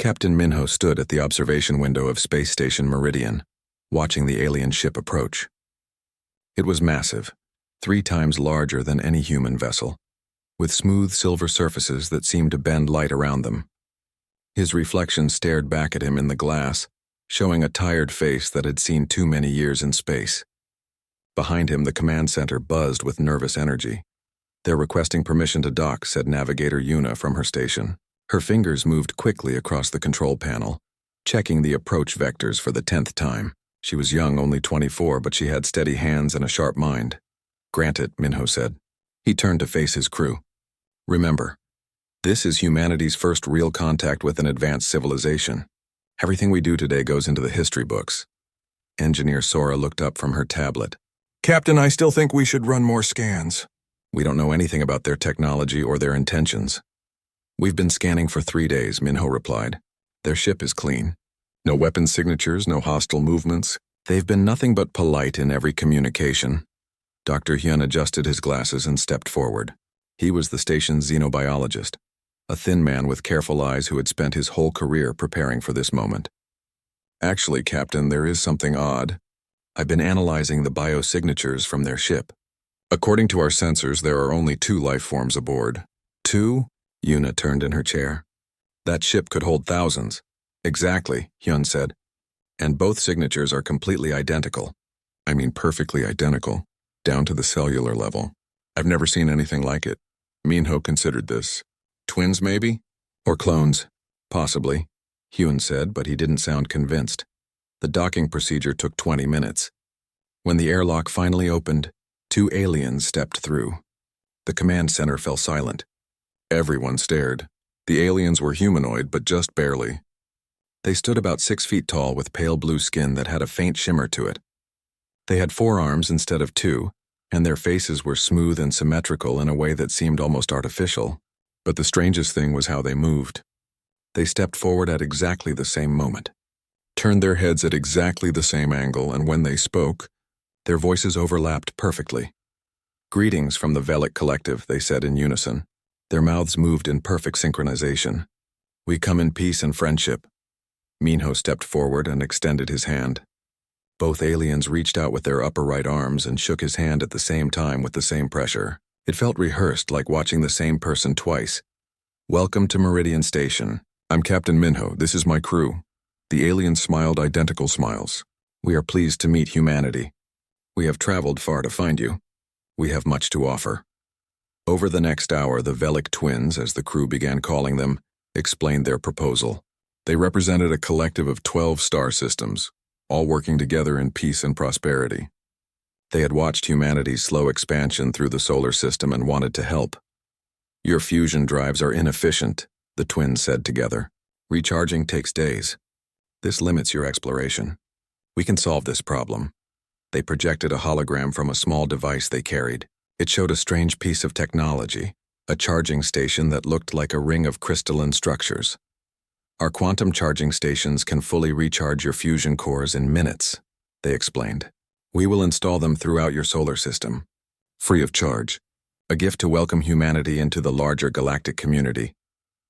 Captain Minho stood at the observation window of Space Station Meridian, watching the alien ship approach. It was massive, 3 times larger than any human vessel, with smooth silver surfaces that seemed to bend light around them. His reflection stared back at him in the glass, showing a tired face that had seen too many years in space. Behind him, the command center buzzed with nervous energy. "They're requesting permission to dock," said Navigator Yuna from her station. Her fingers moved quickly across the control panel, checking the approach vectors for the 10th time. She was young, only 24, but she had steady hands and a sharp mind. "Granted," Minho said. He turned to face his crew. "Remember, this is humanity's first real contact with an advanced civilization. Everything we do today goes into the history books." Engineer Sora looked up from her tablet. "Captain, I still think we should run more scans." "We don't know anything about their technology or their intentions." "We've been scanning for 3 days," Minho replied. "Their ship is clean. No weapon signatures, no hostile movements. They've been nothing but polite in every communication." Dr. Hyun adjusted his glasses and stepped forward. He was the station's xenobiologist, a thin man with careful eyes who had spent his whole career preparing for this moment. "Actually, Captain, there is something odd. I've been analyzing the biosignatures from their ship. According to our sensors, there are only 2 life forms aboard." "2?" Yuna turned in her chair. "That ship could hold thousands." "Exactly," Hyun said. "And both signatures are completely identical. I mean perfectly identical, down to the cellular level. I've never seen anything like it." Minho considered this. "Twins, maybe? Or clones?" "Possibly," Hyun said, but he didn't sound convinced. The docking procedure took 20 minutes. When the airlock finally opened, 2 aliens stepped through. The command center fell silent. Everyone stared. The aliens were humanoid, but just barely. They stood about 6 feet tall with pale blue skin that had a faint shimmer to it. They had 4 arms instead of 2, and their faces were smooth and symmetrical in a way that seemed almost artificial. But the strangest thing was how they moved. They stepped forward at exactly the same moment, turned their heads at exactly the same angle, and when they spoke, their voices overlapped perfectly. "Greetings from the Velic Collective," they said in unison. Their mouths moved in perfect synchronization. "We come in peace and friendship." Minho stepped forward and extended his hand. Both aliens reached out with their upper right arms and shook his hand at the same time with the same pressure. It felt rehearsed, like watching the same person twice. "Welcome to Meridian Station. I'm Captain Minho. This is my crew." The aliens smiled identical smiles. "We are pleased to meet humanity. We have traveled far to find you. We have much to offer." Over the next hour, the Velic twins, as the crew began calling them, explained their proposal. They represented a collective of 12 star systems, all working together in peace and prosperity. They had watched humanity's slow expansion through the solar system and wanted to help. "Your fusion drives are inefficient," the twins said together. "Recharging takes days. This limits your exploration. We can solve this problem." They projected a hologram from a small device they carried. It showed a strange piece of technology, a charging station that looked like a ring of crystalline structures. "Our quantum charging stations can fully recharge your fusion cores in minutes," they explained. "We will install them throughout your solar system, free of charge. A gift to welcome humanity into the larger galactic community."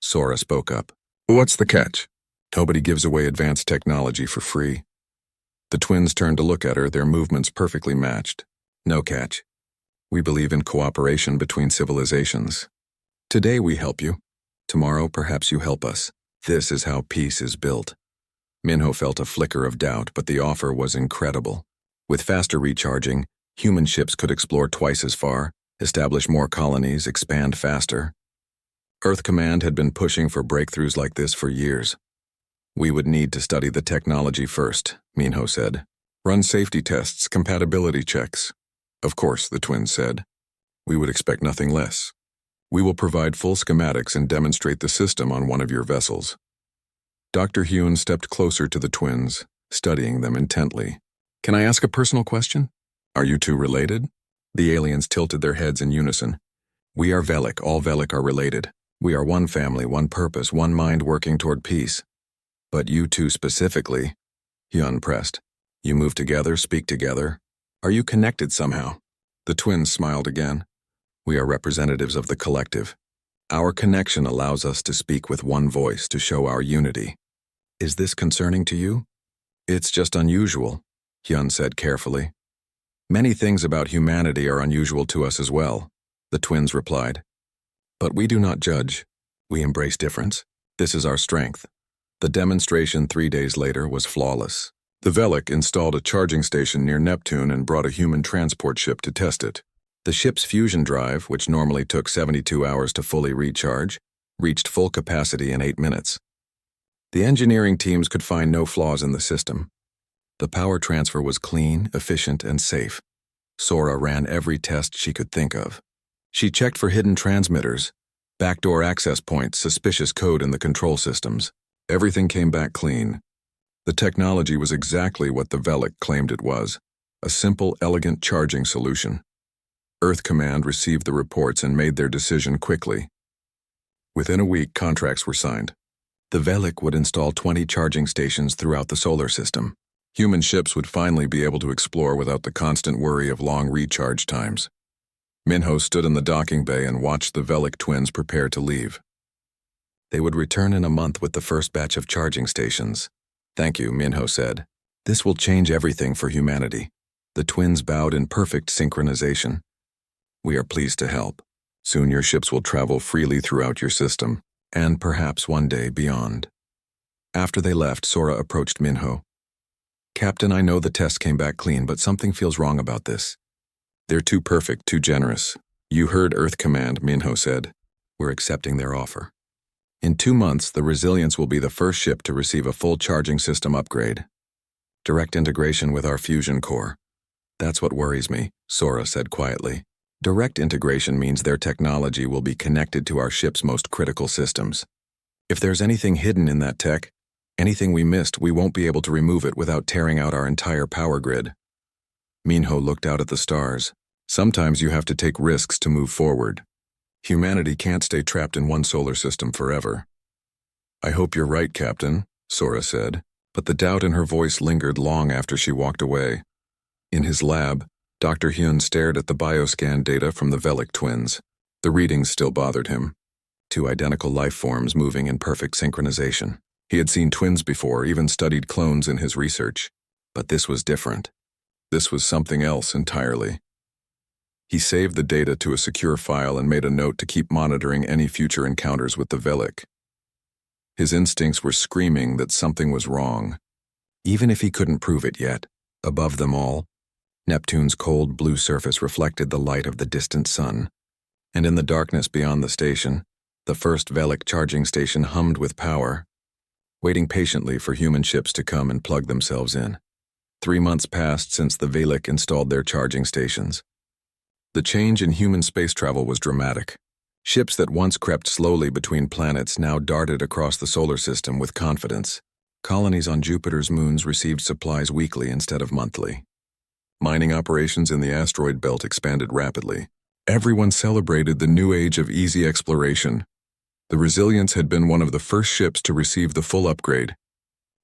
Sora spoke up. "What's the catch? Nobody gives away advanced technology for free." The twins turned to look at her, their movements perfectly matched. "No catch. We believe in cooperation between civilizations. Today we help you. Tomorrow perhaps you help us. This is how peace is built." Minho felt a flicker of doubt, but the offer was incredible. With faster recharging, human ships could explore twice as far, establish more colonies, expand faster. Earth Command had been pushing for breakthroughs like this for years. "We would need to study the technology first," Minho said. "Run safety tests, compatibility checks." "Of course," the twins said. "We would expect nothing less. We will provide full schematics and demonstrate the system on one of your vessels." Dr. Hyun stepped closer to the twins, studying them intently. "Can I ask a personal question? Are you 2 related?" The aliens tilted their heads in unison. "We are Velic. All Velic are related. We are one family, one purpose, one mind working toward peace." "But you 2 specifically," Hyun pressed. "You move together, speak together. Are you connected somehow?" The twins smiled again. "We are representatives of the collective. Our connection allows us to speak with one voice to show our unity." Is this concerning to you? It's just unusual, Hyun said carefully. Many things about humanity are unusual to us as well, the twins replied. But we do not judge. We embrace difference. This is our strength. The demonstration 3 days later was flawless. The Velik installed a charging station near Neptune and brought a human transport ship to test it. The ship's fusion drive, which normally took 72 hours to fully recharge, reached full capacity in 8 minutes. The engineering teams could find no flaws in the system. The power transfer was clean, efficient, and safe. Sora ran every test she could think of. She checked for hidden transmitters, backdoor access points, suspicious code in the control systems. Everything came back clean. The technology was exactly what the Velik claimed it was, a simple, elegant charging solution. Earth Command received the reports and made their decision quickly. Within a week, contracts were signed. The Velik would install 20 charging stations throughout the solar system. Human ships would finally be able to explore without the constant worry of long recharge times. Minho stood in the docking bay and watched the Velik twins prepare to leave. They would return in a month with the first batch of charging stations. Thank you, Minho said. This will change everything for humanity. The twins bowed in perfect synchronization. We are pleased to help. Soon your ships will travel freely throughout your system, and perhaps one day beyond. After they left, Sora approached Minho. Captain, I know the test came back clean, but something feels wrong about this. They're too perfect, too generous. You heard Earth Command, Minho said. We're accepting their offer. In 2 months, the Resilience will be the first ship to receive a full charging system upgrade. Direct integration with our fusion core. That's what worries me, Sora said quietly. Direct integration means their technology will be connected to our ship's most critical systems. If there's anything hidden in that tech, anything we missed, we won't be able to remove it without tearing out our entire power grid. Minho looked out at the stars. Sometimes you have to take risks to move forward. Humanity can't stay trapped in one solar system forever. I hope you're right, Captain, Sora said, but the doubt in her voice lingered long after she walked away. In his lab, Dr. Hyun stared at the bioscan data from the Velik twins. The readings still bothered him. 2 identical life forms moving in perfect synchronization. He had seen twins before, even studied clones in his research. But this was different. This was something else entirely. He saved the data to a secure file and made a note to keep monitoring any future encounters with the Velik. His instincts were screaming that something was wrong, even if he couldn't prove it yet. Above them all, Neptune's cold blue surface reflected the light of the distant sun, and in the darkness beyond the station, the first Velik charging station hummed with power, waiting patiently for human ships to come and plug themselves in. 3 months passed since the Velik installed their charging stations. The change in human space travel was dramatic. Ships that once crept slowly between planets now darted across the solar system with confidence. Colonies on Jupiter's moons received supplies weekly instead of monthly. Mining operations in the asteroid belt expanded rapidly. Everyone celebrated the new age of easy exploration. The Resilience had been one of the first ships to receive the full upgrade.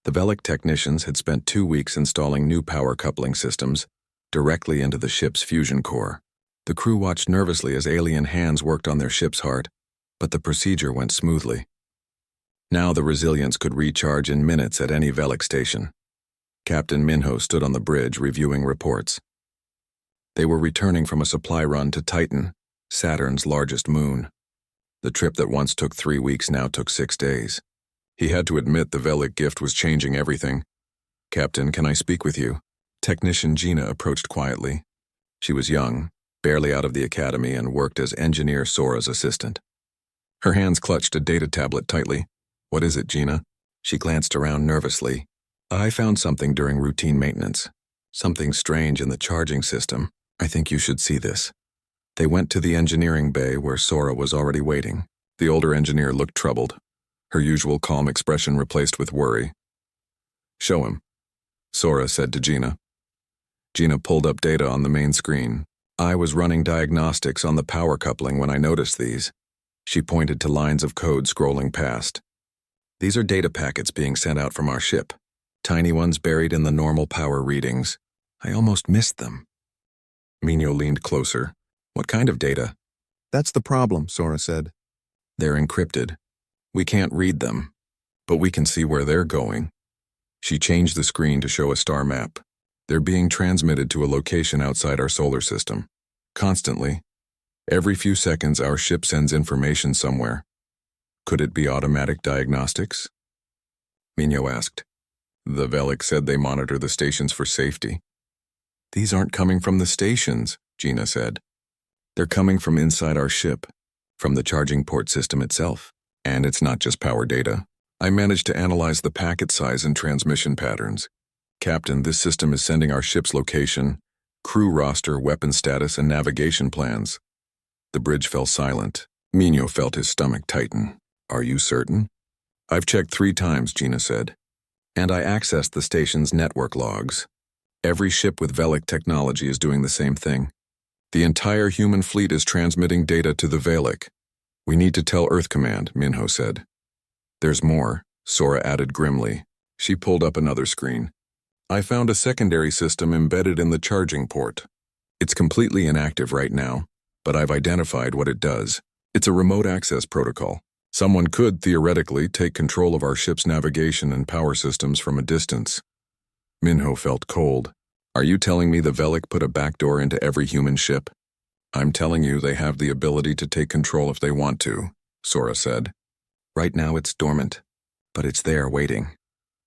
The Velik technicians had spent 2 weeks installing new power coupling systems directly into the ship's fusion core. The crew watched nervously as alien hands worked on their ship's heart, but the procedure went smoothly. Now the Resilience could recharge in minutes at any Velik station. Captain Minho stood on the bridge reviewing reports. They were returning from a supply run to Titan, Saturn's largest moon. The trip that once took 3 weeks now took 6 days. He had to admit the Velik gift was changing everything. Captain, can I speak with you? Technician Gina approached quietly. She was young, barely out of the academy, and worked as engineer Sora's assistant. Her hands clutched a data tablet tightly. What is it, Gina? She glanced around nervously. I found something during routine maintenance. Something strange in the charging system. I think you should see this. They went to the engineering bay where Sora was already waiting. The older engineer looked troubled, her usual calm expression replaced with worry. Show him, Sora said to Gina. Gina pulled up data on the main screen. I was running diagnostics on the power coupling when I noticed these. She pointed to lines of code scrolling past. These are data packets being sent out from our ship. Tiny ones buried in the normal power readings. I almost missed them. Minho leaned closer. What kind of data? That's the problem, Sora said. They're encrypted. We can't read them. But we can see where they're going. She changed the screen to show a star map. They're being transmitted to a location outside our solar system. Constantly. Every few seconds, our ship sends information somewhere. Could it be automatic diagnostics? Minho asked. The Velic said they monitor the stations for safety. These aren't coming from the stations, Gina said. They're coming from inside our ship, from the charging port system itself. And it's not just power data. I managed to analyze the packet size and transmission patterns. Captain, this system is sending our ship's location, crew roster, weapon status, and navigation plans. The bridge fell silent. Minho felt his stomach tighten. Are you certain? I've checked 3 times, Gina said. And I accessed the station's network logs. Every ship with Velic technology is doing the same thing. The entire human fleet is transmitting data to the Velic. We need to tell Earth Command, Minho said. There's more, Sora added grimly. She pulled up another screen. I found a secondary system embedded in the charging port. It's completely inactive right now, but I've identified what it does. It's a remote access protocol. Someone could, theoretically, take control of our ship's navigation and power systems from a distance. Minho felt cold. Are you telling me the Velic put a backdoor into every human ship? I'm telling you they have the ability to take control if they want to, Sora said. Right now it's dormant, but it's there waiting.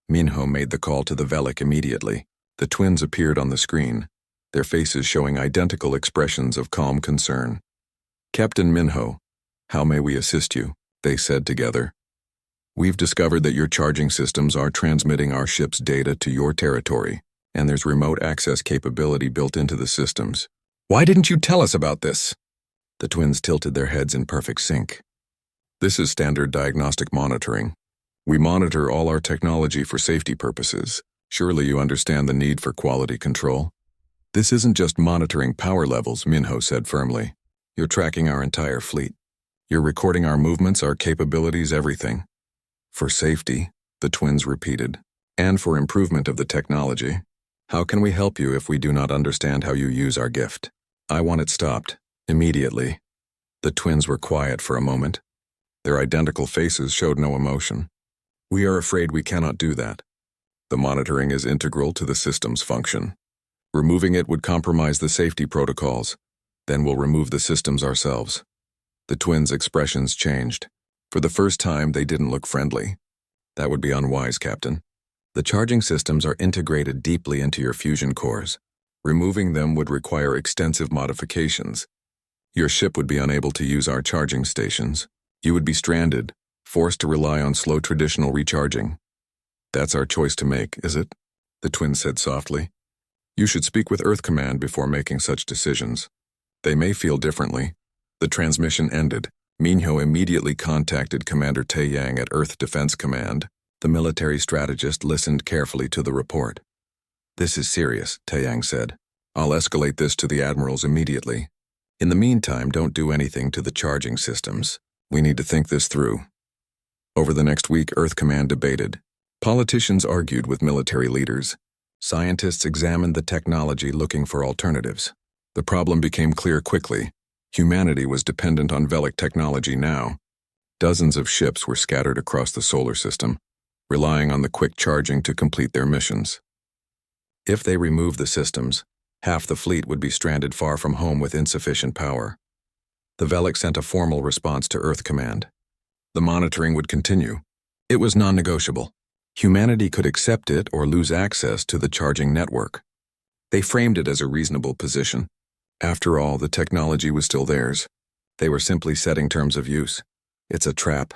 Minho made the call to the Velic immediately. The twins appeared on the screen, their faces showing identical expressions of calm concern. Captain Minho, how may we assist you? They said together. We've discovered that your charging systems are transmitting our ship's data to your territory, and there's remote access capability built into the systems. Why didn't you tell us about this? The twins tilted their heads in perfect sync. This is standard diagnostic monitoring. We monitor all our technology for safety purposes. Surely you understand the need for quality control. This isn't just monitoring power levels, Minho said firmly. You're tracking our entire fleet. You're recording our movements, our capabilities, everything. For safety, the twins repeated, and for improvement of the technology. How can we help you if we do not understand how you use our gift? I want it stopped, immediately. The twins were quiet for a moment. Their identical faces showed no emotion. We are afraid we cannot do that. The monitoring is integral to the system's function. Removing it would compromise the safety protocols. Then we'll remove the systems ourselves. The twins' expressions changed. For the first time, they didn't look friendly. That would be unwise, Captain. The charging systems are integrated deeply into your fusion cores. Removing them would require extensive modifications. Your ship would be unable to use our charging stations. You would be stranded, forced to rely on slow traditional recharging. That's our choice to make, is it? The twins said softly. You should speak with Earth Command before making such decisions. They may feel differently. The transmission ended. Minho immediately contacted Commander Taeyang at Earth Defense Command. The military strategist listened carefully to the report. This is serious, Taeyang said. I'll escalate this to the admirals immediately. In the meantime, don't do anything to the charging systems. We need to think this through. Over the next week, Earth Command debated. Politicians argued with military leaders. Scientists examined the technology looking for alternatives. The problem became clear quickly. Humanity was dependent on Velic technology now. Dozens of ships were scattered across the solar system, relying on the quick charging to complete their missions. If they removed the systems, half the fleet would be stranded far from home with insufficient power. The Velic sent a formal response to Earth Command. The monitoring would continue. It was non-negotiable. Humanity could accept it or lose access to the charging network. They framed it as a reasonable position. After all, the technology was still theirs. They were simply setting terms of use. It's a trap,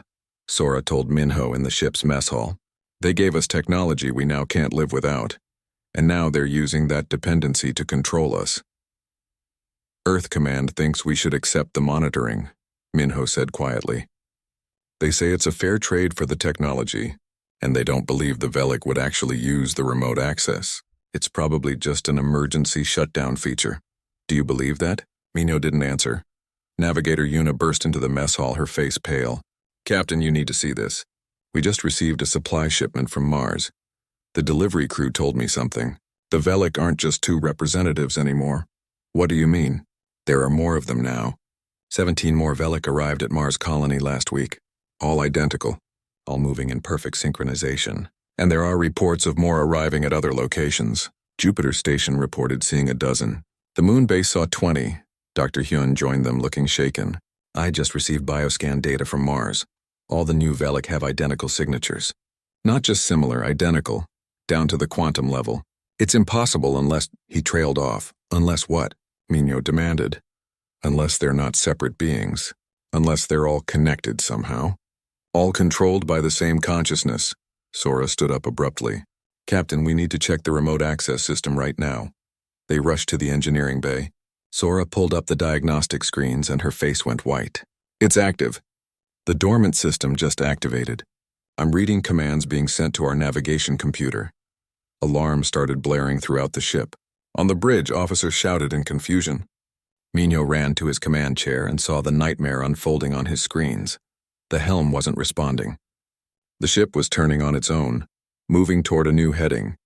Sora told Minho in the ship's mess hall. They gave us technology we now can't live without, and now they're using that dependency to control us. Earth Command thinks we should accept the monitoring, Minho said quietly. They say it's a fair trade for the technology, and they don't believe the Velic would actually use the remote access. It's probably just an emergency shutdown feature. Do you believe that? Minho didn't answer. Navigator Yuna burst into the mess hall, her face pale. Captain, you need to see this. We just received a supply shipment from Mars. The delivery crew told me something. The Velic aren't just 2 representatives anymore. What do you mean? There are more of them now. 17 more Velic arrived at Mars Colony last week. All identical. all moving in perfect synchronization. And there are reports of more arriving at other locations. Jupiter Station reported seeing a dozen. The moon base saw 20. Dr. Hyun joined them looking shaken. I just received bioscan data from Mars. All the new Velic have identical signatures. Not just similar, identical. Down to the quantum level. It's impossible unless... He trailed off. Unless what? Minho demanded. Unless they're not separate beings. Unless they're all connected somehow. All controlled by the same consciousness. Sora stood up abruptly. Captain, we need to check the remote access system right now. They rushed to the engineering bay. Sora pulled up the diagnostic screens and her face went white. It's active. The dormant system just activated. I'm reading commands being sent to our navigation computer. Alarms started blaring throughout the ship. On the bridge, officers shouted in confusion. Minho ran to his command chair and saw the nightmare unfolding on his screens. The helm wasn't responding. The ship was turning on its own, moving toward a new heading.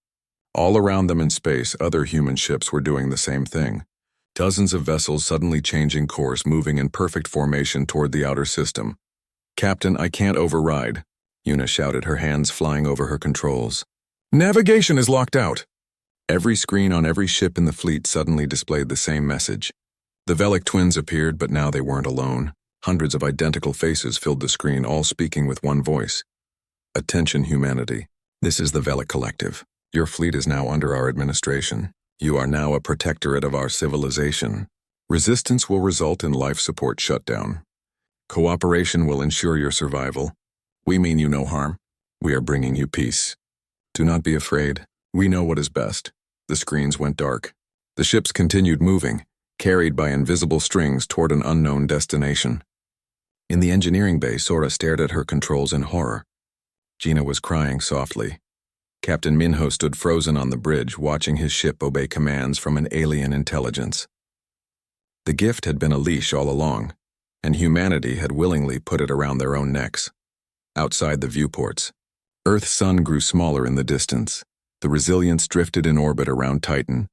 All around them in space, other human ships were doing the same thing. Dozens of vessels suddenly changing course, moving in perfect formation toward the outer system. Captain, I can't override, Yuna shouted, her hands flying over her controls. Navigation is locked out. Every screen on every ship in the fleet suddenly displayed the same message. The Velic twins appeared, but now they weren't alone. Hundreds of identical faces filled the screen, all speaking with one voice. Attention, humanity. This is the Velic Collective. Your fleet is now under our administration. You are now a protectorate of our civilization. Resistance will result in life support shutdown. Cooperation will ensure your survival. We mean you no harm. We are bringing you peace. Do not be afraid. We know what is best. The screens went dark. The ships continued moving, carried by invisible strings toward an unknown destination. In the engineering bay, Sora stared at her controls in horror. Gina was crying softly. Captain Minho stood frozen on the bridge, watching his ship obey commands from an alien intelligence. The gift had been a leash all along, and humanity had willingly put it around their own necks. Outside the viewports, Earth's sun grew smaller in the distance. The Resilience drifted in orbit around Titan,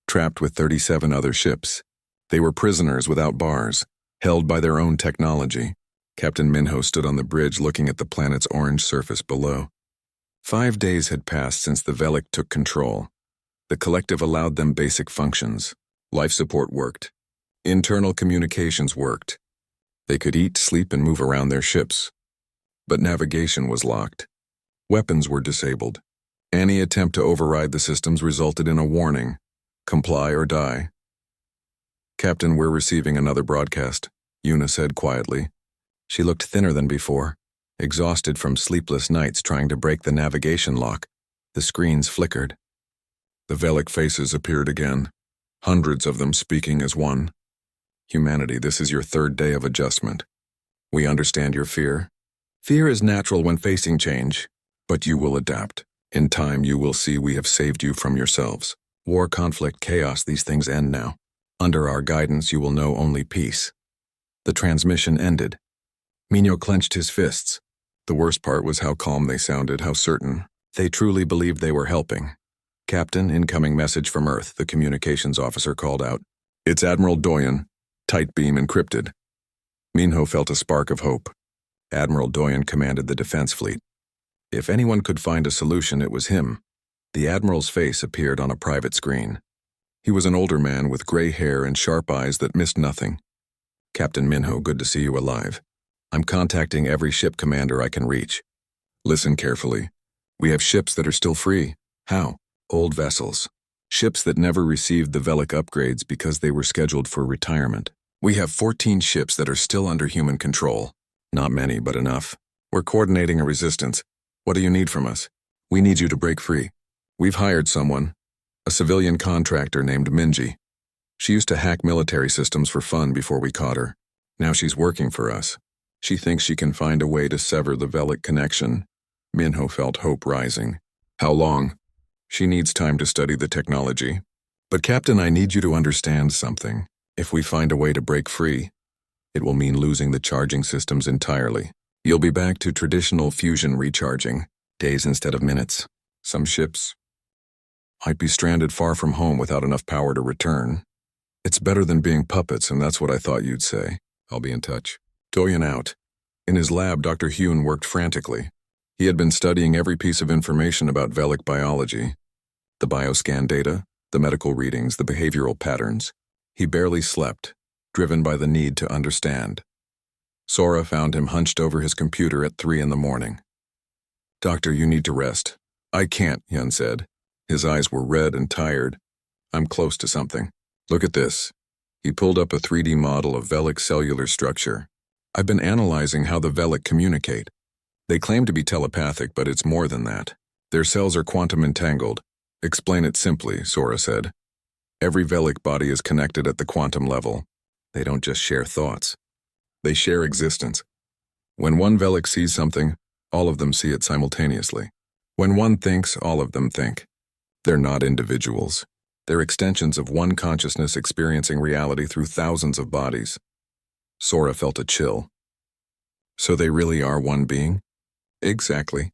trapped with 37 other ships. They were prisoners without bars, held by their own technology. Captain Minho stood on the bridge looking at the planet's orange surface below. 5 days had passed since the Velic took control. The collective allowed them basic functions. Life support worked. Internal communications worked. They could eat, sleep, and move around their ships. But navigation was locked. Weapons were disabled. Any attempt to override the systems resulted in a warning. Comply or die. Captain, we're receiving another broadcast, Yuna said quietly. She looked thinner than before, exhausted from sleepless nights trying to break the navigation lock. The screens flickered. The Velic faces appeared again, hundreds of them speaking as one. Humanity, this is your 3rd day of adjustment. We understand your fear. Fear is natural when facing change, but you will adapt. In time, you will see we have saved you from yourselves. War, conflict, chaos, these things end now. Under our guidance, you will know only peace. The transmission ended. Minho clenched his fists. The worst part was how calm they sounded, how certain. They truly believed they were helping. Captain, incoming message from Earth, the communications officer called out. It's Admiral Doyen. Tight beam encrypted. Minho felt a spark of hope. Admiral Doyen commanded the defense fleet. If anyone could find a solution, it was him. The Admiral's face appeared on a private screen. He was an older man with gray hair and sharp eyes that missed nothing. Captain Minho, good to see you alive. I'm contacting every ship commander I can reach. Listen carefully. We have ships that are still free. How? Old vessels. Ships that never received the Velic upgrades because they were scheduled for retirement. We have 14 ships that are still under human control. Not many, but enough. We're coordinating a resistance. What do you need from us? We need you to break free. We've hired someone, a civilian contractor named Minji. She used to hack military systems for fun before we caught her. Now she's working for us. She thinks she can find a way to sever the Velic connection. Minho felt hope rising. How long? She needs time to study the technology. But Captain, I need you to understand something. If we find a way to break free, it will mean losing the charging systems entirely. You'll be back to traditional fusion recharging, days instead of minutes. Some ships might be stranded far from home without enough power to return. It's better than being puppets, and that's what I thought you'd say. I'll be in touch. Doyen out. In his lab, Dr. Hyun worked frantically. He had been studying every piece of information about Velic biology, the bioscan data, the medical readings, the behavioral patterns. He barely slept, driven by the need to understand. Sora found him hunched over his computer at 3 in the morning. "Doctor, you need to rest." "I can't," Yun said. His eyes were red and tired. "I'm close to something. Look at this." He pulled up a 3D model of Velic's cellular structure. "I've been analyzing how the Velic communicate. They claim to be telepathic, but it's more than that. Their cells are quantum entangled." "Explain it simply," Sora said. "Every Velic body is connected at the quantum level. They don't just share thoughts. They share existence. When one Velic sees something, all of them see it simultaneously. When one thinks, all of them think. They're not individuals. They're extensions of one consciousness experiencing reality through thousands of bodies." Sora felt a chill. "So they really are one being?" "Exactly.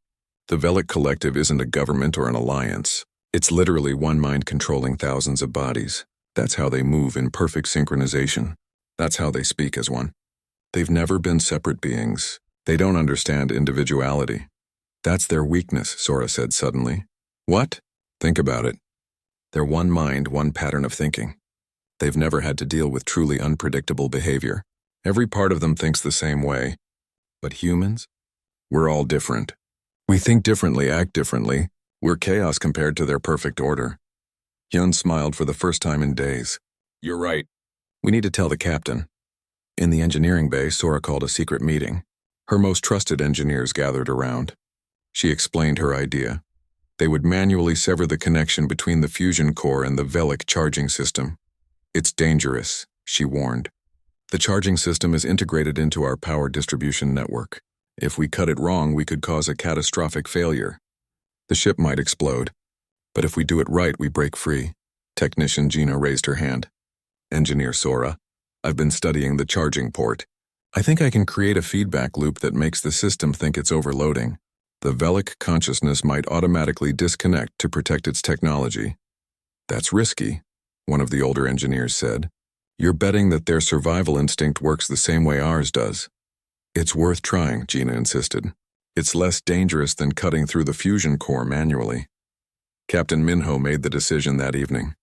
The Velic Collective isn't a government or an alliance. It's literally one mind controlling thousands of bodies. That's how they move in perfect synchronization. That's how they speak as one. They've never been separate beings. They don't understand individuality. That's their weakness," Sora said suddenly. "What?" "Think about it. They're one mind, one pattern of thinking. They've never had to deal with truly unpredictable behavior. Every part of them thinks the same way. But humans? We're all different. We think differently, act differently. We're chaos compared to their perfect order." Hyun smiled for the first time in days. "You're right. We need to tell the captain." In the engineering bay, Sora called a secret meeting. Her most trusted engineers gathered around. She explained her idea. They would manually sever the connection between the fusion core and the Velic charging system. "It's dangerous," she warned. "The charging system is integrated into our power distribution network. If we cut it wrong, we could cause a catastrophic failure. The ship might explode. But if we do it right, we break free." Technician Gina raised her hand. "Engineer Sora, I've been studying the charging port. I think I can create a feedback loop that makes the system think it's overloading. The Velic consciousness might automatically disconnect to protect its technology." "That's risky," one of the older engineers said. "You're betting that their survival instinct works the same way ours does." "It's worth trying," Gina insisted. "It's less dangerous than cutting through the fusion core manually." Captain Minho made the decision that evening.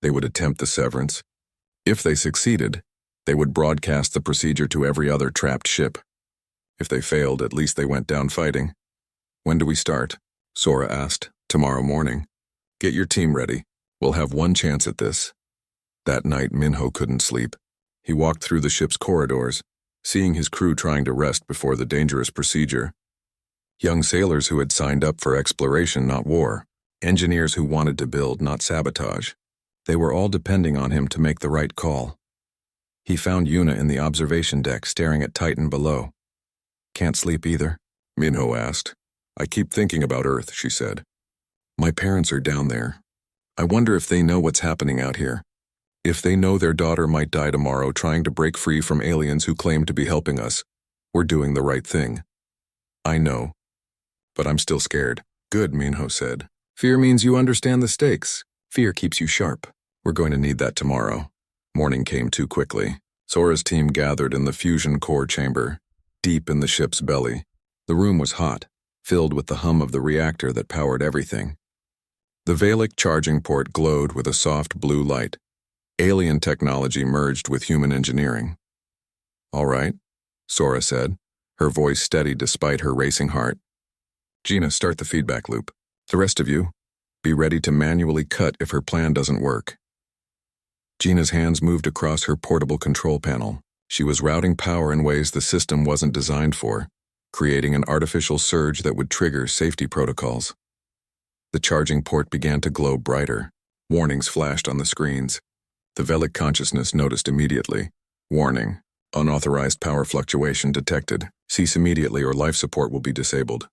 They would attempt the severance. If they succeeded, they would broadcast the procedure to every other trapped ship. If they failed, at least they went down fighting. "When do we start?" Sora asked. "Tomorrow morning. Get your team ready. We'll have one chance at this." That night, Minho couldn't sleep. He walked through the ship's corridors, seeing his crew trying to rest before the dangerous procedure. Young sailors who had signed up for exploration, not war. Engineers who wanted to build, not sabotage. They were all depending on him to make the right call. He found Yuna in the observation deck staring at Titan below. "Can't sleep either?" Minho asked. "I keep thinking about Earth," she said. "My parents are down there. I wonder if they know what's happening out here. If they know their daughter might die tomorrow trying to break free from aliens who claim to be helping us, we're doing the right thing." "I know. But I'm still scared." "Good," Minho said. "Fear means you understand the stakes. Fear keeps you sharp. We're going to need that tomorrow." Morning came too quickly. Sora's team gathered in the fusion core chamber, deep in the ship's belly. The room was hot, filled with the hum of the reactor that powered everything. The Velic charging port glowed with a soft blue light. Alien technology merged with human engineering. "All right," Sora said, her voice steady despite her racing heart. "Gina, start the feedback loop. The rest of you, be ready to manually cut if her plan doesn't work." Gina's hands moved across her portable control panel. She was routing power in ways the system wasn't designed for, creating an artificial surge that would trigger safety protocols. The charging port began to glow brighter. Warnings flashed on the screens. The Velic consciousness noticed immediately. "Warning. Unauthorized power fluctuation detected. Cease immediately or life support will be disabled."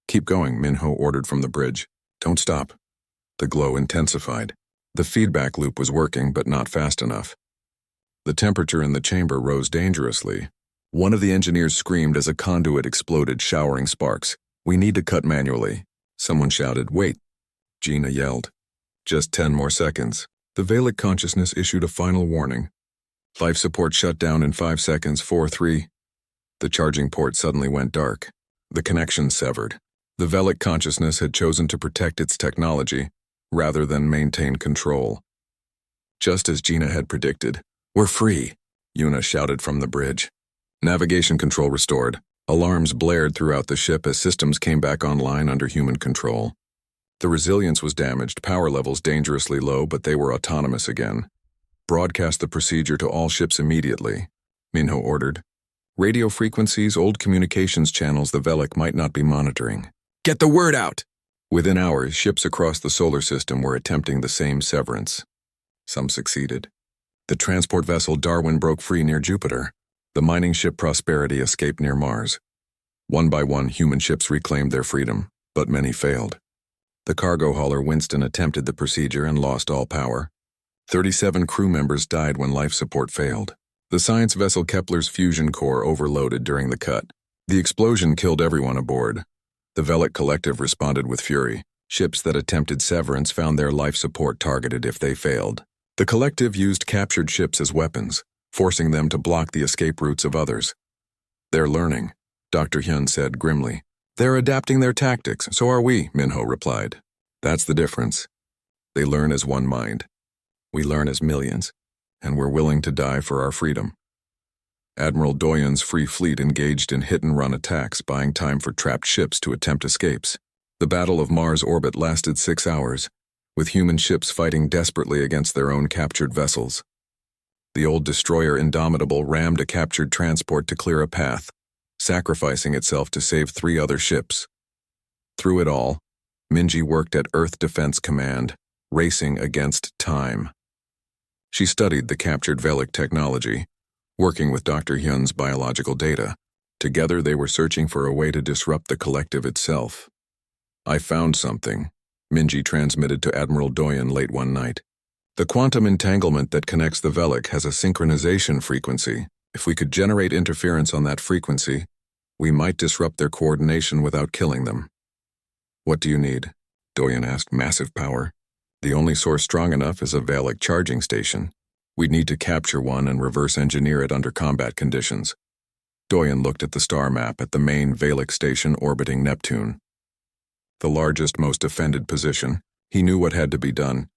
"Keep going," Minho ordered from the bridge. "Don't stop." The glow intensified. The feedback loop was working, but not fast enough. The temperature in the chamber rose dangerously. One of the engineers screamed as a conduit exploded, showering sparks. "We need to cut manually." Someone shouted, "Wait." Gina yelled. "Just 10 more seconds." The Velic consciousness issued a final warning. "Life support shut down in 5 seconds, 4, 3. The charging port suddenly went dark. The connection severed. The Velic consciousness had chosen to protect its technology rather than maintain control. Just as Gina had predicted. "We're free," Yuna shouted from the bridge. Navigation control restored. Alarms blared throughout the ship as systems came back online under human control. The resilience was damaged, power levels dangerously low, but they were autonomous again. "Broadcast the procedure to all ships immediately," Minho ordered. "Radio frequencies, old communications channels the Velic might not be monitoring. Get the word out!" Within hours, ships across the solar system were attempting the same severance. Some succeeded. The transport vessel Darwin broke free near Jupiter. The mining ship Prosperity escaped near Mars. One by one, human ships reclaimed their freedom, but many failed. The cargo hauler Winston attempted the procedure and lost all power. 37 crew members died when life support failed. The science vessel Kepler's fusion core overloaded during the cut. The explosion killed everyone aboard. The Velic Collective responded with fury. Ships that attempted severance found their life support targeted if they failed. The Collective used captured ships as weapons, forcing them to block the escape routes of others. "They're learning," Dr. Hyun said grimly. "They're adapting their tactics, so are we," Minho replied. "That's the difference. They learn as one mind. We learn as millions, and we're willing to die for our freedom." Admiral Doyen's Free Fleet engaged in hit-and-run attacks, buying time for trapped ships to attempt escapes. The Battle of Mars orbit lasted 6 hours, with human ships fighting desperately against their own captured vessels. The old destroyer Indomitable rammed a captured transport to clear a path, sacrificing itself to save 3 other ships. Through it all, Minji worked at Earth Defense Command, racing against time. She studied the captured Velic technology, working with Dr. Hyun's biological data. Together they were searching for a way to disrupt the Collective itself. "I found something," Minji transmitted to Admiral Doyen late one night. "The quantum entanglement that connects the Velic has a synchronization frequency. If we could generate interference on that frequency, we might disrupt their coordination without killing them." "What do you need?" Doyen asked. "Massive power. The only source strong enough is a Velic charging station. We'd need to capture one and reverse engineer it under combat conditions." Doyen looked at the star map at the main Velic station orbiting Neptune. The largest, most defended position. He knew what had to be done.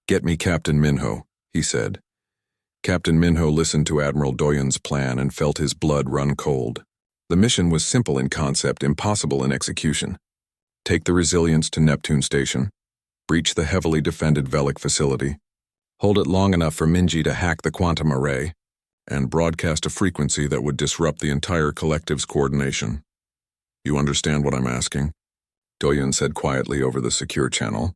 "Get me Captain Minho," he said. Captain Minho listened to Admiral Doyen's plan and felt his blood run cold. The mission was simple in concept, impossible in execution. Take the Resilience to Neptune Station, breach the heavily defended Velic facility, hold it long enough for Minji to hack the quantum array, and broadcast a frequency that would disrupt the entire Collective's coordination. "You understand what I'm asking?" Doyen said quietly over the secure channel.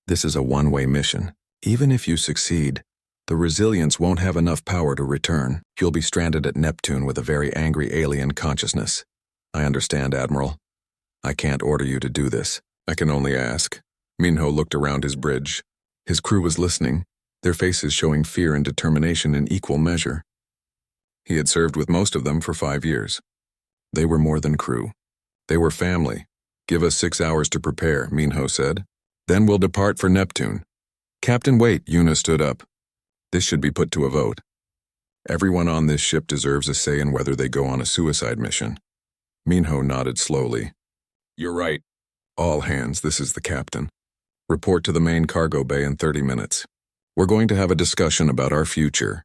"This is a one-way mission. Even if you succeed, the Resilience won't have enough power to return. You'll be stranded at Neptune with a very angry alien consciousness." "I understand, Admiral. I can't order you to do this. I can only ask." Minho looked around his bridge. His crew was listening, their faces showing fear and determination in equal measure. He had served with most of them for 5 years. They were more than crew. They were family. "Give us 6 hours to prepare," Minho said. "Then we'll depart for Neptune." "Captain, wait," Yuna stood up. "This should be put to a vote. Everyone on this ship deserves a say in whether they go on a suicide mission." Minho nodded slowly. "You're right. All hands, this is the captain. Report to the main cargo bay in 30 minutes. We're going to have a discussion about our future."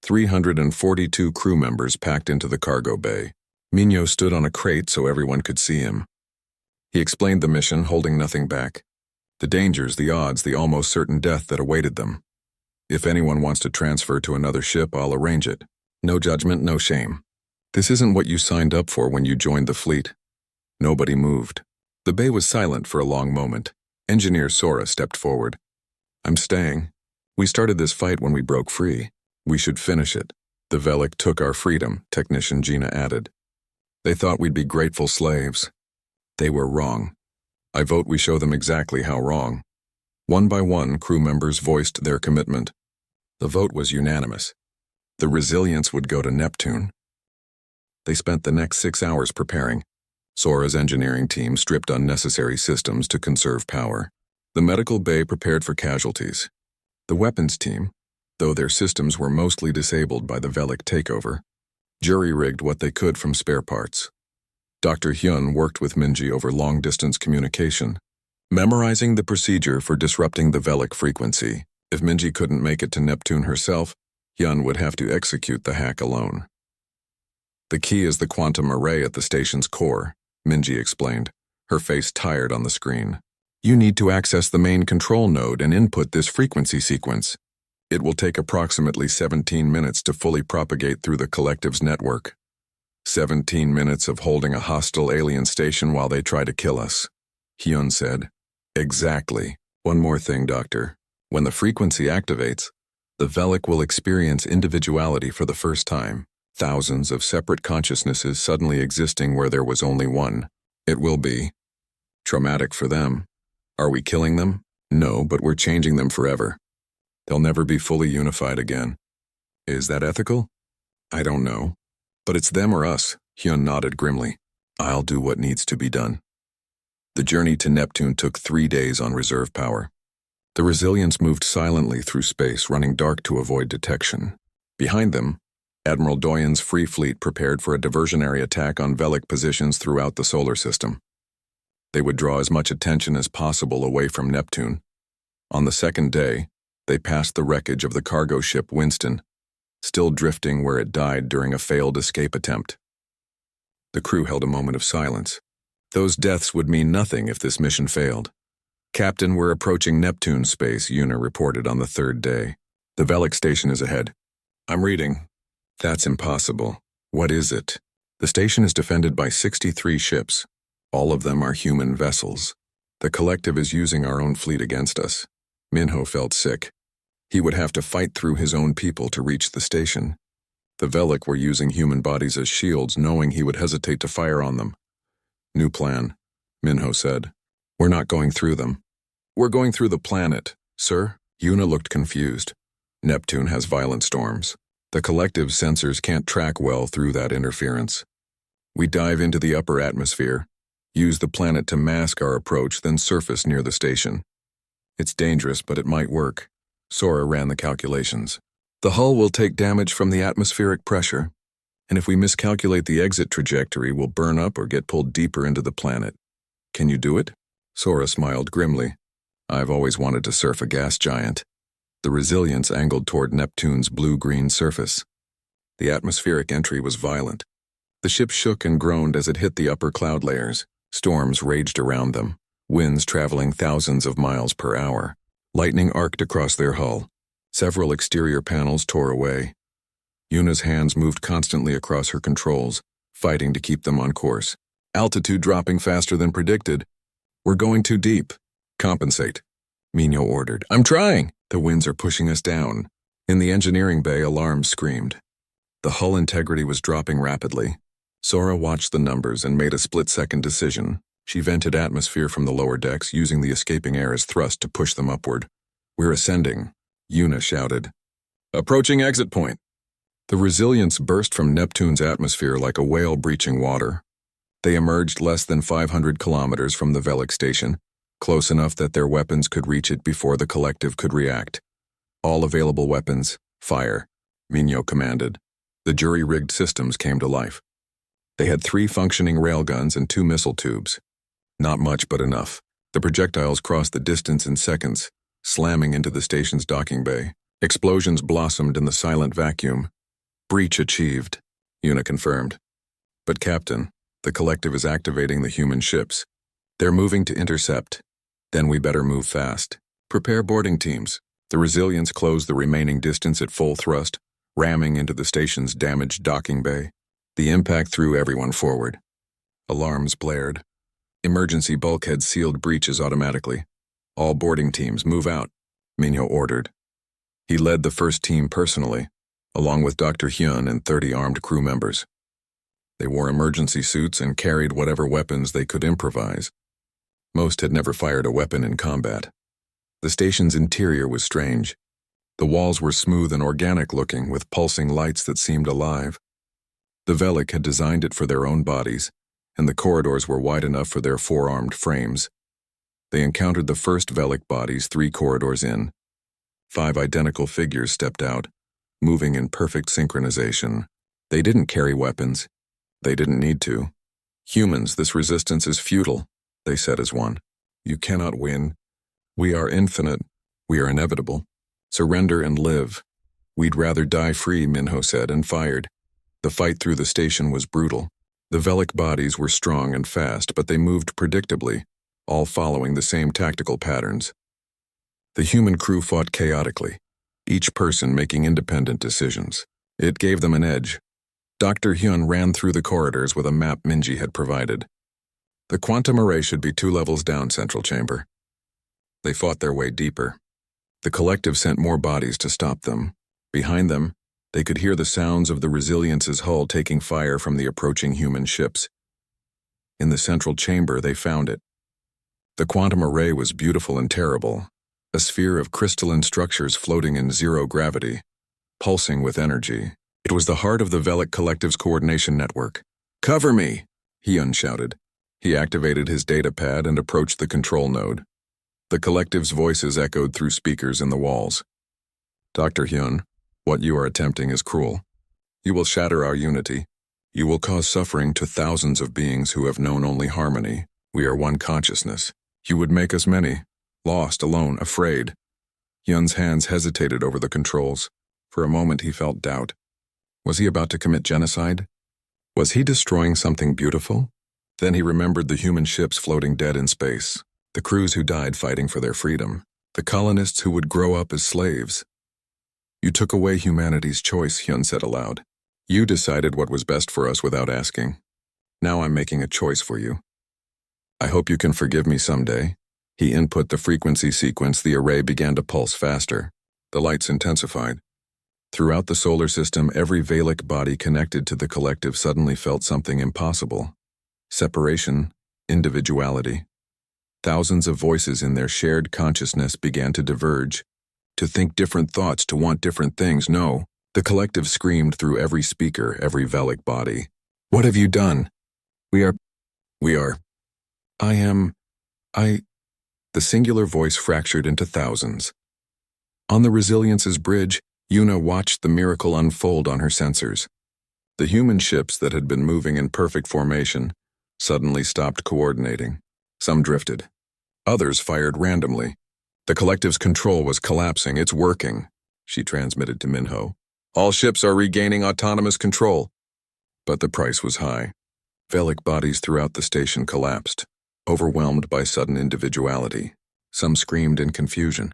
342 crew members packed into the cargo bay. Minho stood on a crate so everyone could see him. He explained the mission, holding nothing back. The dangers, the odds, the almost certain death that awaited them. "If anyone wants to transfer to another ship, I'll arrange it. No judgment, no shame. This isn't what you signed up for when you joined the fleet." Nobody moved. The bay was silent for a long moment. Engineer Sora stepped forward. "I'm staying. We started this fight when we broke free. We should finish it. The Velic took our freedom," Technician Gina added. "They thought we'd be grateful slaves. They were wrong. I vote we show them exactly how wrong." One by one, crew members voiced their commitment. The vote was unanimous. The Resilience would go to Neptune. They spent the next 6 hours preparing. Sora's engineering team stripped unnecessary systems to conserve power. The medical bay prepared for casualties. The weapons team, though their systems were mostly disabled by the Velic takeover, jury-rigged what they could from spare parts. Dr. Hyun worked with Minji over long-distance communication, memorizing the procedure for disrupting the Velic frequency. If Minji couldn't make it to Neptune herself, Hyun would have to execute the hack alone. The key is the quantum array at the station's core, Minji explained, her face tired on the screen. You need to access the main control node and input this frequency sequence. It will take approximately 17 minutes to fully propagate through the collective's network. 17 minutes of holding a hostile alien station while they try to kill us, Hyun said. Exactly. One more thing, Doctor. When the frequency activates, the Velic will experience individuality for the first time, thousands of separate consciousnesses suddenly existing where there was only one. It will be traumatic for them. Are we killing them? No, but we're changing them forever. They'll never be fully unified again. Is that ethical? I don't know. But it's them or us, Hyun nodded grimly. I'll do what needs to be done. The journey to Neptune took 3 days on reserve power. The Resilience moved silently through space, running dark to avoid detection. Behind them, Admiral Doyen's Free Fleet prepared for a diversionary attack on Velic positions throughout the solar system. They would draw as much attention as possible away from Neptune. On the second day, they passed the wreckage of the cargo ship Winston, still drifting where it died during a failed escape attempt. The crew held a moment of silence. Those deaths would mean nothing if this mission failed. Captain, we're approaching Neptune space, Una reported on the third day. The Velic station is ahead. I'm reading. That's impossible. What is it? The station is defended by 63 ships. All of them are human vessels. The collective is using our own fleet against us. Minho felt sick. He would have to fight through his own people to reach the station. The Velic were using human bodies as shields, knowing he would hesitate to fire on them. New plan, Minho said. We're not going through them. We're going through the planet, sir. Una looked confused. Neptune has violent storms. The collective's sensors can't track well through that interference. We dive into the upper atmosphere, use the planet to mask our approach, then surface near the station. It's dangerous, but it might work. Sora ran the calculations. The hull will take damage from the atmospheric pressure, and if we miscalculate the exit trajectory, we'll burn up or get pulled deeper into the planet. Can you do it? Sora smiled grimly. I've always wanted to surf a gas giant. The Resilience angled toward Neptune's blue-green surface. The atmospheric entry was violent. The ship shook and groaned as it hit the upper cloud layers. Storms raged around them, winds traveling thousands of miles per hour. Lightning arced across their hull. Several exterior panels tore away. Una's hands moved constantly across her controls, fighting to keep them on course. Altitude dropping faster than predicted. We're going too deep. Compensate, Minho ordered. I'm trying. The winds are pushing us down. In the engineering bay, alarms screamed. The hull integrity was dropping rapidly. Sora watched the numbers and made a split-second decision. She vented atmosphere from the lower decks, using the escaping air as thrust to push them upward. We're ascending, Una shouted. Approaching exit point. The Resilience burst from Neptune's atmosphere like a whale breaching water. They emerged less than 500 kilometers from the Velic station, close enough that their weapons could reach it before the collective could react. All available weapons, fire, Minho commanded. The jury-rigged systems came to life. They had 3 functioning railguns and 2 missile tubes. Not much, but enough. The projectiles crossed the distance in seconds, slamming into the station's docking bay. Explosions blossomed in the silent vacuum. Breach achieved, Una confirmed. But Captain, the collective is activating the human ships. They're moving to intercept. Then we better move fast. Prepare boarding teams. The Resilience closed the remaining distance at full thrust, ramming into the station's damaged docking bay. The impact threw everyone forward. Alarms blared. Emergency bulkheads sealed breaches automatically. All boarding teams move out, Minho ordered. He led the first team personally, along with Dr. Hyun and 30 armed crew members. They wore emergency suits and carried whatever weapons they could improvise. Most had never fired a weapon in combat. The station's interior was strange. The walls were smooth and organic-looking, with pulsing lights that seemed alive. The Velic had designed it for their own bodies, and the corridors were wide enough for their 4-armed frames. They encountered the first Velic bodies 3 corridors in. 5 identical figures stepped out, moving in perfect synchronization. They didn't carry weapons. They didn't need to. Humans, this resistance is futile, they said as one. You cannot win. We are infinite. We are inevitable. Surrender and live. We'd rather die free, Minho said and fired. The fight through the station was brutal. The Velic bodies were strong and fast, but they moved predictably, all following the same tactical patterns. The human crew fought chaotically, each person making independent decisions. It gave them an edge. Dr. Hyun ran through the corridors with a map Minji had provided. The quantum array should be 2 levels down, Central Chamber. They fought their way deeper. The collective sent more bodies to stop them. Behind them, they could hear the sounds of the Resilience's hull taking fire from the approaching human ships. In the central chamber, they found it. The quantum array was beautiful and terrible, a sphere of crystalline structures floating in zero gravity, pulsing with energy. It was the heart of the Velic Collective's coordination network. "Cover me!" Hyun shouted. He activated his data pad and approached the control node. The Collective's voices echoed through speakers in the walls. "Dr. Hyun, what you are attempting is cruel. You will shatter our unity. You will cause suffering to thousands of beings who have known only harmony. We are one consciousness. You would make us many, lost, alone, afraid." Hyun's hands hesitated over the controls. For a moment he felt doubt. Was he about to commit genocide? Was he destroying something beautiful? Then he remembered the human ships floating dead in space, the crews who died fighting for their freedom, the colonists who would grow up as slaves. "You took away humanity's choice," Hyun said aloud. "You decided what was best for us without asking. Now I'm making a choice for you. I hope you can forgive me someday." He input the frequency sequence. The array began to pulse faster. The lights intensified. Throughout the solar system, every Velic body connected to the collective suddenly felt something impossible. Separation, individuality. Thousands of voices in their shared consciousness began to diverge, to think different thoughts, to want different things. No, the collective screamed through every speaker, every Velic body. "What have you done? We are. I. The singular voice fractured into thousands. On the Resilience's bridge, Yuna watched the miracle unfold on her sensors. The human ships that had been moving in perfect formation suddenly stopped coordinating. Some drifted. Others fired randomly. The collective's control was collapsing. "It's working," she transmitted to Minho. "All ships are regaining autonomous control." But the price was high. Velic bodies throughout the station collapsed, overwhelmed by sudden individuality. Some screamed in confusion.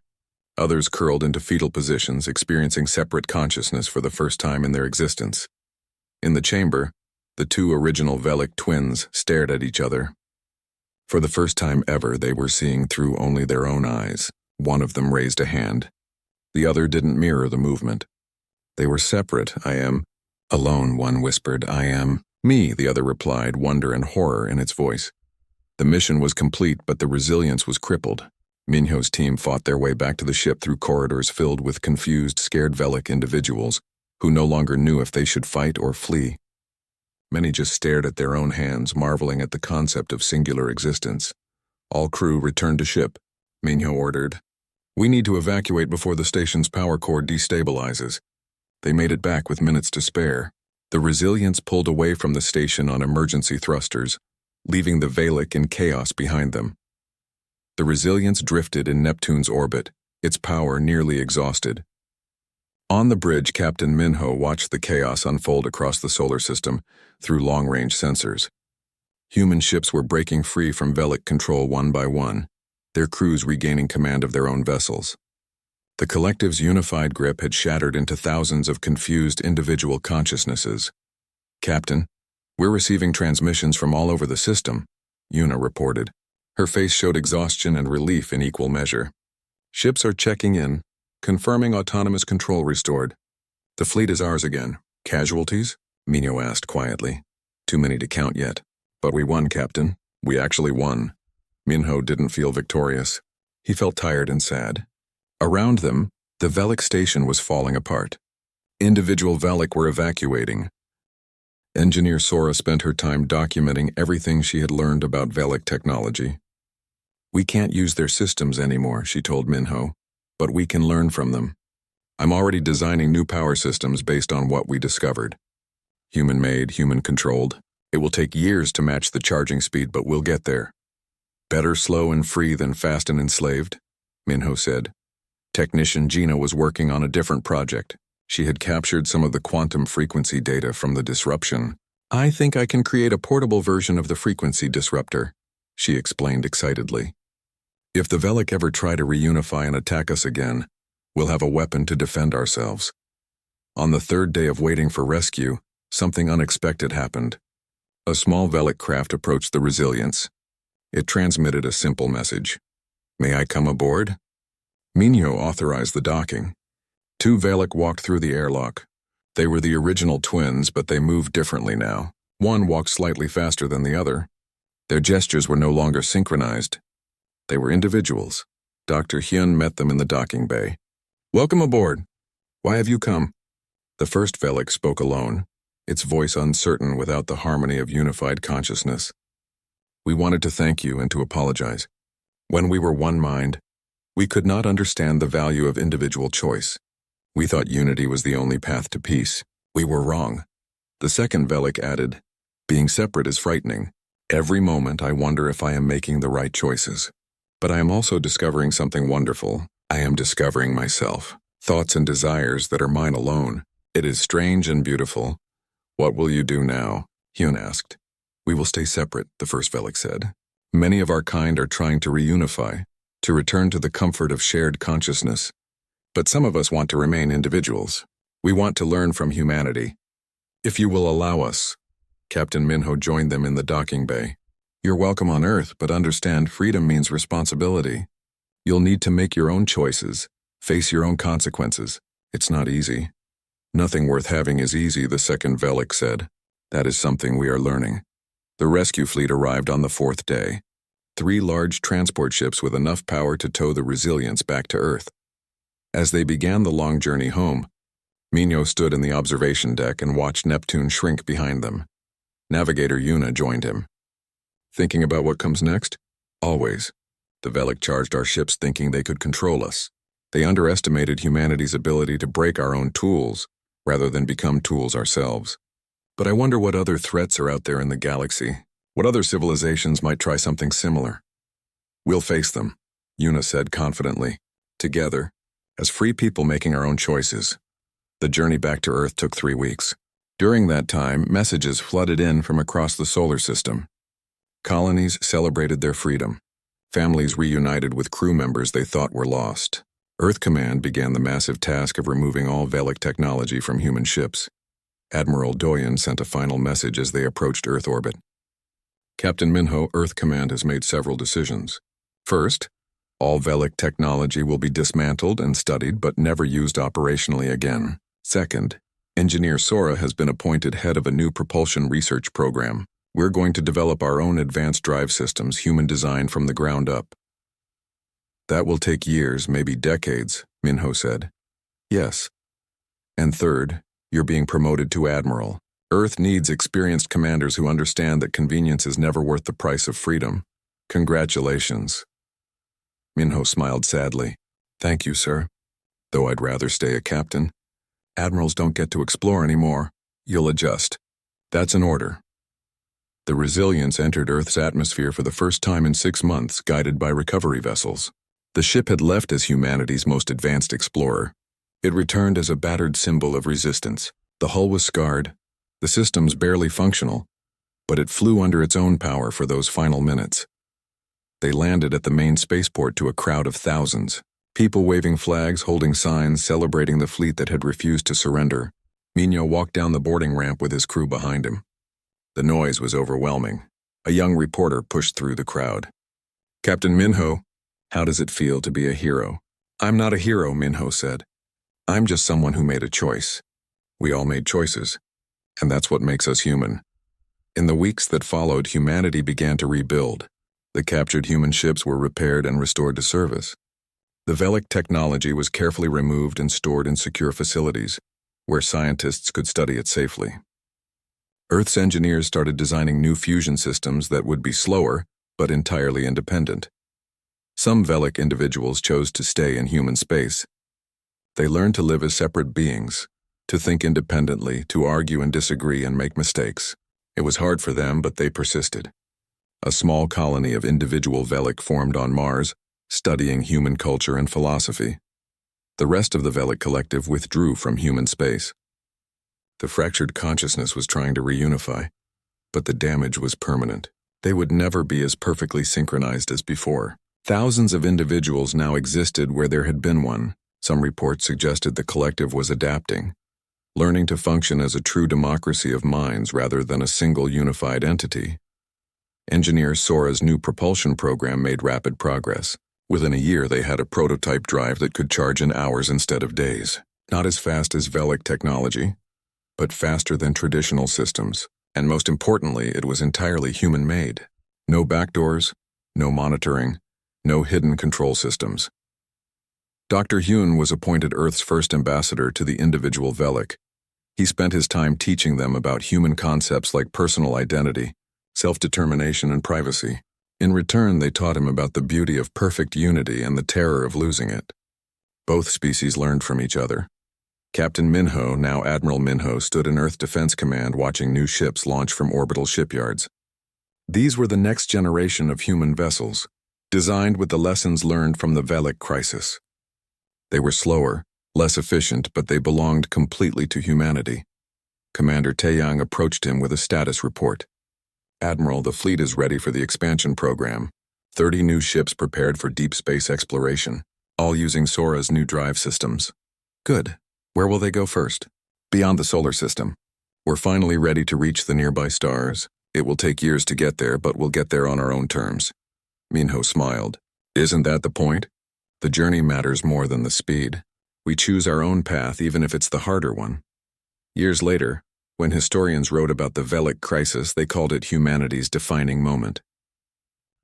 Others curled into fetal positions, experiencing separate consciousness for the first time in their existence. In the chamber, the 2 original Velic twins stared at each other. For the first time ever, they were seeing through only their own eyes. One of them raised a hand. The other didn't mirror the movement. They were separate. "I am alone," one whispered. "I am me," the other replied, wonder and horror in its voice. The mission was complete, but the Resilience was crippled. Minho's team fought their way back to the ship through corridors filled with confused, scared Velic individuals who no longer knew if they should fight or flee. Many just stared at their own hands, marveling at the concept of singular existence. All crew returned to ship, Minho ordered. "We need to evacuate before the station's power core destabilizes." They made it back with minutes to spare. The Resilience pulled away from the station on emergency thrusters, leaving the Velic in chaos behind them. The Resilience drifted in Neptune's orbit, its power nearly exhausted. On the bridge, Captain Minho watched the chaos unfold across the solar system through long-range sensors. Human ships were breaking free from Velic control one by one, their crews regaining command of their own vessels. The collective's unified grip had shattered into thousands of confused individual consciousnesses. "Captain, we're receiving transmissions from all over the system," Yuna reported. Her face showed exhaustion and relief in equal measure. "Ships are checking in, confirming autonomous control restored. The fleet is ours again." "Casualties?" Minho asked quietly. "Too many to count yet. But we won, Captain. We actually won." Minho didn't feel victorious. He felt tired and sad. Around them, the Velic station was falling apart. Individual Velic were evacuating. Engineer Sora spent her time documenting everything she had learned about Velic technology. "We can't use their systems anymore," she told Minho, "but we can learn from them. I'm already designing new power systems based on what we discovered. Human-made, human-controlled. It will take years to match the charging speed, but we'll get there. Better slow and free than fast and enslaved, Minho said. Technician Gina was working on a different project. She had captured some of the quantum frequency data from the disruption. I think I can create a portable version of the frequency disruptor, she explained excitedly. If the Velic ever try to reunify and attack us again, we'll have a weapon to defend ourselves. On the third day of waiting for rescue, something unexpected happened. A small Velic craft approached the Resilience. It transmitted a simple message. May I come aboard? Minho authorized the docking. 2 Velic walked through the airlock. They were the original twins, but they moved differently now. One walked slightly faster than the other. Their gestures were no longer synchronized. They were individuals. Dr. Hyun met them in the docking bay. Welcome aboard. Why have you come? The first Velic spoke alone, its voice uncertain without the harmony of unified consciousness. We wanted to thank you and to apologize. When we were one mind, we could not understand the value of individual choice. We thought unity was the only path to peace. We were wrong. The second Velic added, being separate is frightening. Every moment I wonder if I am making the right choices. But I am also discovering something wonderful. I am discovering myself, thoughts and desires that are mine alone. It is strange and beautiful. What will you do now? Hyun asked. We will stay separate, the first Velic said. Many of our kind are trying to reunify, to return to the comfort of shared consciousness. But some of us want to remain individuals. We want to learn from humanity. If you will allow us. Captain Minho joined them in the docking bay. You're welcome on Earth, but understand freedom means responsibility. You'll need to make your own choices, face your own consequences. It's not easy. Nothing worth having is easy, the second Velic said. That is something we are learning. The rescue fleet arrived on the 4th day. 3 large transport ships with enough power to tow the Resilience back to Earth. As they began the long journey home, Minho stood in the observation deck and watched Neptune shrink behind them. Navigator Yuna joined him. Thinking about what comes next? Always. The Velic charged our ships thinking they could control us. They underestimated humanity's ability to break our own tools, rather than become tools ourselves. But I wonder what other threats are out there in the galaxy. What other civilizations might try something similar? We'll face them, Yuna said confidently. Together, as free people making our own choices. The journey back to Earth took 3 weeks. During that time, messages flooded in from across the solar system. Colonies celebrated their freedom. Families reunited with crew members they thought were lost. Earth Command began the massive task of removing all Velic technology from human ships. Admiral Doyen sent a final message as they approached Earth orbit. Captain Minho, Earth Command has made several decisions. First, all Velic technology will be dismantled and studied but never used operationally again. Second, Engineer Sora has been appointed head of a new propulsion research program. We're going to develop our own advanced drive systems, human design from the ground up. That will take years, maybe decades, Minho said. Yes. And third, you're being promoted to Admiral. Earth needs experienced commanders who understand that convenience is never worth the price of freedom. Congratulations. Minho smiled sadly. Thank you, sir. Though I'd rather stay a captain. Admirals don't get to explore anymore. You'll adjust. That's an order. The Resilience entered Earth's atmosphere for the first time in 6 months, guided by recovery vessels. The ship had left as humanity's most advanced explorer. It returned as a battered symbol of resistance. The hull was scarred, the systems barely functional, but it flew under its own power for those final minutes. They landed at the main spaceport to a crowd of thousands, people waving flags, holding signs, celebrating the fleet that had refused to surrender. Minho walked down the boarding ramp with his crew behind him. The noise was overwhelming. A young reporter pushed through the crowd. Captain Minho, how does it feel to be a hero? I'm not a hero, Minho said. I'm just someone who made a choice. We all made choices, and that's what makes us human. In the weeks that followed, humanity began to rebuild. The captured human ships were repaired and restored to service. The Velic technology was carefully removed and stored in secure facilities, where scientists could study it safely. Earth's engineers started designing new fusion systems that would be slower, but entirely independent. Some Velic individuals chose to stay in human space. They learned to live as separate beings, to think independently, to argue and disagree and make mistakes. It was hard for them, but they persisted. A small colony of individual Velic formed on Mars, studying human culture and philosophy. The rest of the Velic collective withdrew from human space. The fractured consciousness was trying to reunify, but the damage was permanent. They would never be as perfectly synchronized as before. Thousands of individuals now existed where there had been one. Some reports suggested the collective was adapting, learning to function as a true democracy of minds rather than a single unified entity. Engineer Sora's new propulsion program made rapid progress. Within a year, they had a prototype drive that could charge in hours instead of days. Not as fast as Velic technology, but faster than traditional systems. And most importantly, it was entirely human-made. No backdoors, no monitoring, no hidden control systems. Dr. Hyun was appointed Earth's first ambassador to the individual Velic. He spent his time teaching them about human concepts like personal identity, self-determination, and privacy. In return, they taught him about the beauty of perfect unity and the terror of losing it. Both species learned from each other. Captain Minho, now Admiral Minho, stood in Earth Defense Command watching new ships launch from orbital shipyards. These were the next generation of human vessels, designed with the lessons learned from the Velic crisis. They were slower, less efficient, but they belonged completely to humanity. Commander Taeyang approached him with a status report. Admiral, the fleet is ready for the expansion program. 30 new ships prepared for deep space exploration, all using Sora's new drive systems. Good. Where will they go first? Beyond the solar system. We're finally ready to reach the nearby stars. It will take years to get there, but we'll get there on our own terms. Minho smiled. Isn't that the point? The journey matters more than the speed. We choose our own path, even if it's the harder one. Years later, when historians wrote about the Velic crisis, they called it humanity's defining moment.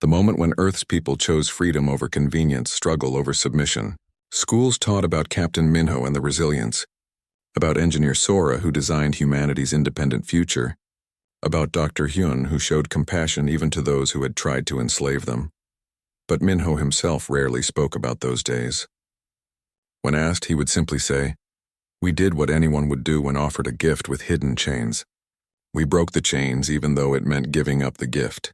The moment when Earth's people chose freedom over convenience, struggle over submission. Schools taught about Captain Minho and the resilience, about Engineer Sora, who designed humanity's independent future, about Dr. Hyun, who showed compassion even to those who had tried to enslave them. But Minho himself rarely spoke about those days. When asked, he would simply say, "We did what anyone would do when offered a gift with hidden chains. We broke the chains even though it meant giving up the gift.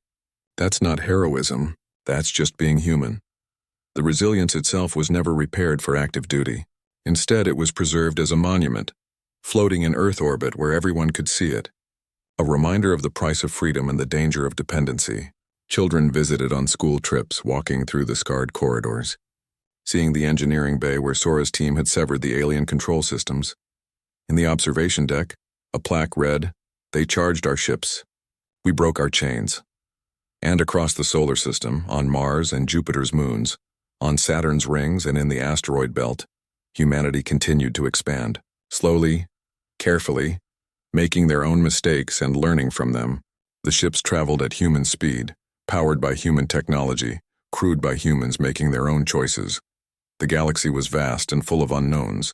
That's not heroism, that's just being human." The resilience itself was never repaired for active duty. Instead, it was preserved as a monument, floating in Earth orbit where everyone could see it. A reminder of the price of freedom and the danger of dependency. Children visited on school trips, walking through the scarred corridors, seeing the engineering bay where Sora's team had severed the alien control systems. In the observation deck, a plaque read, "They charged our ships. We broke our chains." And across the solar system, on Mars and Jupiter's moons, on Saturn's rings and in the asteroid belt, humanity continued to expand, slowly, carefully, making their own mistakes and learning from them. The ships traveled at human speed, powered by human technology, crewed by humans making their own choices. The galaxy was vast and full of unknowns.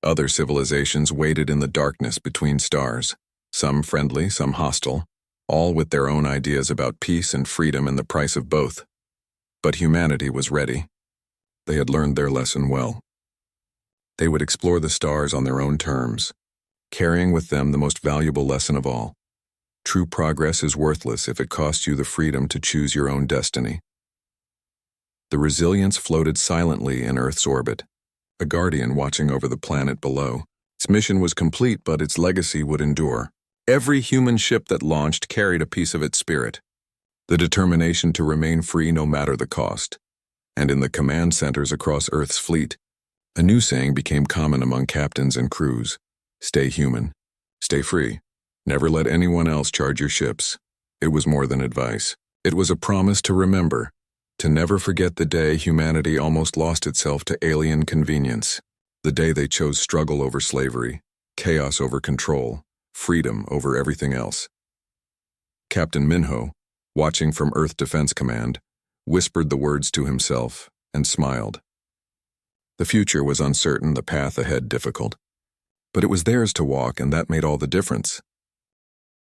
Other civilizations waited in the darkness between stars, some friendly, some hostile, all with their own ideas about peace and freedom and the price of both. But humanity was ready. They had learned their lesson well. They would explore the stars on their own terms, carrying with them the most valuable lesson of all. True progress is worthless if it costs you the freedom to choose your own destiny. The Resilience floated silently in Earth's orbit, a guardian watching over the planet below. Its mission was complete, but its legacy would endure. Every human ship that launched carried a piece of its spirit, the determination to remain free no matter the cost. And in the command centers across Earth's fleet, a new saying became common among captains and crews: stay human, stay free, never let anyone else charge your ships. It was more than advice. It was a promise to remember, to never forget the day humanity almost lost itself to alien convenience, the day they chose struggle over slavery, chaos over control, freedom over everything else. Captain Minho, watching from Earth Defense Command, whispered the words to himself and smiled. The future was uncertain, the path ahead difficult. But it was theirs to walk, and that made all the difference.